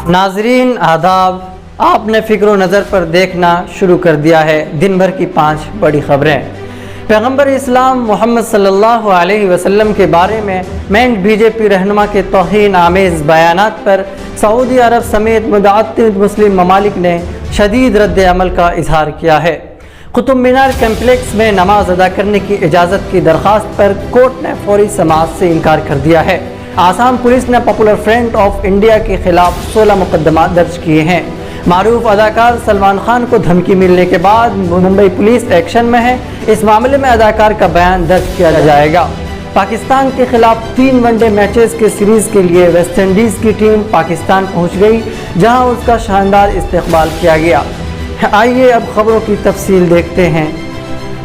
नाजरीन आदाब, आपने फ़िक्र व नज़र पर देखना शुरू कर दिया है दिन भर की 5 बड़ी ख़बरें। पैगम्बर इस्लाम मोहम्मद सल्लल्लाहु अलैहि वसल्लम के बारे में मेंट बीजेपी रहनुमा के तौहीन आमेज़ बयानात पर सऊदी अरब समेत मुतअद्दिद मुस्लिम ममालिक ने शदीद रद्द अमल का इजहार किया है। कुतुब मीनार कम्प्लेक्स में नमाज अदा करने की इजाज़त की दरख्वास्त पर कोर्ट ने फौरी समाअत से इनकार कर दिया है। आसाम पुलिस ने पॉपुलर फ्रंट ऑफ इंडिया के खिलाफ 16 मुकदमा दर्ज किए हैं। मारूफ अदाकार सलमान खान को धमकी मिलने के बाद मुंबई पुलिस एक्शन में है। इस मामले में अदाकार का बयान दर्ज किया जाएगा। पाकिस्तान के खिलाफ 3 वनडे मैचेस के सीरीज़ के लिए वेस्ट इंडीज़ की टीम पाकिस्तान पहुंच गई, जहां उसका शानदार इस्तकबाल किया गया। आइए अब खबरों की तफसील देखते हैं।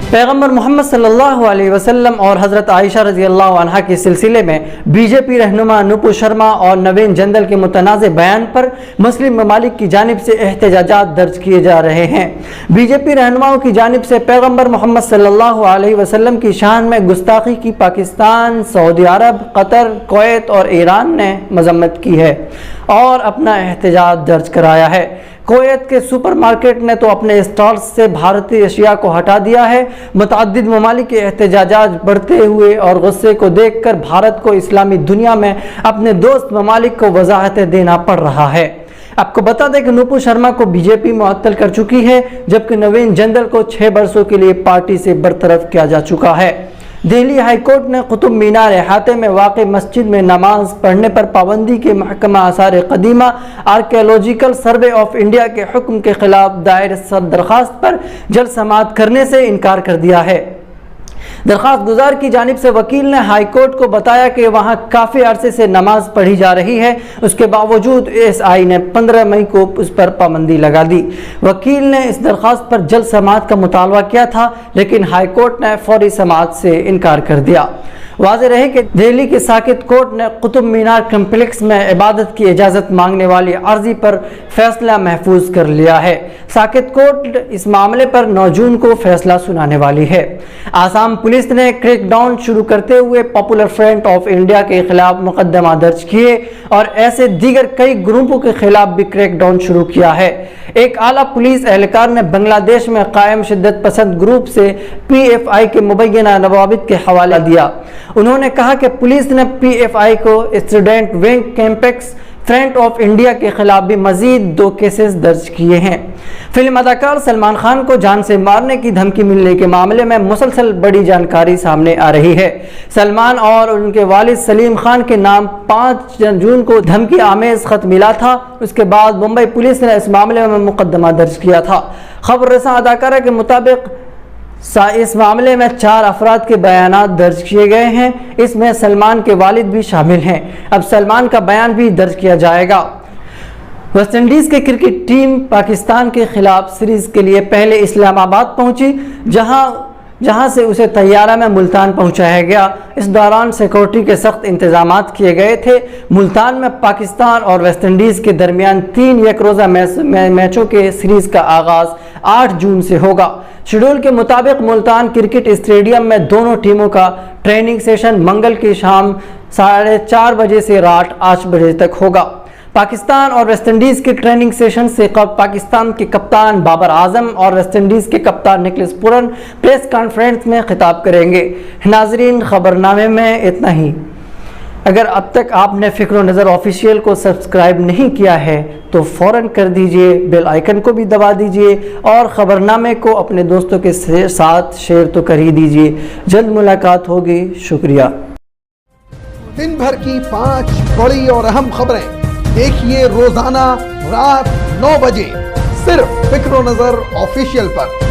पैगम्बर मोहम्मद सल्लल्लाहु अलैहि वसल्लम और हज़रत आयशा रज़ियल्लाहु अन्हा के सिलसिले में बीजेपी रहनुमा नुपुर शर्मा और नवीन जंदल के मुतनाज़ बयान पर मुस्लिम ममालिक की जानिब से एहतजाजात दर्ज किए जा रहे हैं। बीजेपी रहनुमाओं की जानिब से पैगम्बर मोहम्मद सल्लल्लाहु अलैहि वसल्लम की शान में गुस्ताखी की पाकिस्तान, सऊदी अरब, कतर, कुवैत और ईरान ने मजम्मत की है और अपना एहतजाज दर्ज कराया है। कुवैत के सुपरमार्केट ने तो अपने स्टॉल्स से भारतीय अशिया को हटा दिया है। मुतअद्दिद ममालिक के एहतजाजात बढ़ते हुए और गुस्से को देखकर भारत को इस्लामी दुनिया में अपने दोस्त ममालिक को वजाहतें देना पड़ रहा है। आपको बता दें कि नुपुर शर्मा को बीजेपी मुअत्तल कर चुकी है, जबकि नवीन जंदल को 6 बरसों के लिए पार्टी से बरतरफ किया जा चुका है। दिल्ली हाई कोर्ट ने कुतुब मीनार अहाते में वाक़ मस्जिद में नमाज पढ़ने पर पाबंदी के महकमा आसार कदीमा आर्कियोलॉजिकल सर्वे ऑफ इंडिया के हुक्म के खिलाफ दायर दरख्वास्त पर जल्द समाअत करने से इनकार कर दिया है। दरख्वास्त गुजार की जानिब से वकील ने हाई कोर्ट को बताया कि वहां काफ़ी अरसे से नमाज पढ़ी जा रही है, उसके बावजूद एएसआई ने 15 मई को उस पर पाबंदी लगा दी। वकील ने इस दरख्वास्त पर जल्द समाअत का मुतालबा किया था, लेकिन हाई कोर्ट ने फौरी समाअत से इनकार कर दिया। वाज़ेह रहे कि दिल्ली के साकित कोर्ट ने कुतुब मीनार कम्प्लेक्स में इबादत की इजाज़त मांगने वाली अर्जी पर फैसला महफूज कर लिया है। साकित कोर्ट इस मामले पर 9 जून को फैसला सुनाने वाली है। आसाम पुलिस ने क्रैकडाउन शुरू करते हुए पॉपुलर फ्रंट ऑफ इंडिया के खिलाफ मुकदमा दर्ज किए और ऐसे दीगर कई ग्रुपों के खिलाफ भी क्रैकडाउन शुरू किया है। एक आला पुलिस एहलकार ने बांग्लादेश में कायम शिद्दत पसंद ग्रुप से PFI के मुबैना नवाबित के हवाला दिया। उन्होंने कहा कि पुलिस ने PFI को student wing campus front of India के खिलाफ भी मजीद 2 केसेस दर्ज किए हैं। फिल्म अदाकार सलमान खान को जान से मारने की धमकी मिलने के मामले में मुसलसल बड़ी जानकारी सामने आ रही है। सलमान और उनके वालिद सलीम खान के नाम 5 जून को धमकी आमेज खत मिला था। उसके बाद मुंबई पुलिस ने इस मामले में मुकदमा दर्ज किया था। खबर रसा अदाकारा के मुताबिक इस मामले में 4 अफराद के बयानात दर्ज किए गए हैं। इसमें सलमान के वालिद भी शामिल हैं। अब सलमान का बयान भी दर्ज किया जाएगा। वेस्ट इंडीज़ की क्रिकेट टीम पाकिस्तान के खिलाफ सीरीज़ के लिए पहले इस्लामाबाद पहुंची, जहां से उसे तैयारा में मुल्तान पहुंचाया गया। इस दौरान सिक्योरिटी के सख्त इंतजामात किए गए थे। मुल्तान में पाकिस्तान और वेस्ट इंडीज़ के दरमियान 3 एक रोज़ा मैचों के सीरीज़ का आगाज़ 8 जून से होगा। शेड्यूल के मुताबिक मुल्तान क्रिकेट स्टेडियम में दोनों टीमों का ट्रेनिंग सेशन मंगल की शाम 4:30 बजे से रात 8 बजे तक होगा। पाकिस्तान और वेस्ट इंडीज़ के ट्रेनिंग सेशन से कब पाकिस्तान के कप्तान बाबर आजम और वेस्ट इंडीज़ के कप्तान निकोलस पूरन प्रेस कॉन्फ्रेंस में खिताब करेंगे। नाजरीन, खबरनामे में इतना ही। अगर अब तक आपने फ़िक्र नज़र ऑफिशियल को सब्सक्राइब नहीं किया है तो फ़ौरन कर दीजिए, बेल आइकन को भी दबा दीजिए और ख़बरनामे को अपने दोस्तों के साथ शेयर तो कर ही दीजिए। जल्द मुलाकात होगी। शुक्रिया। दिन भर की 5 बड़ी और अहम खबरें देखिए रोजाना रात 9 बजे सिर्फ फ़िक्र नज़र ऑफिशियल पर।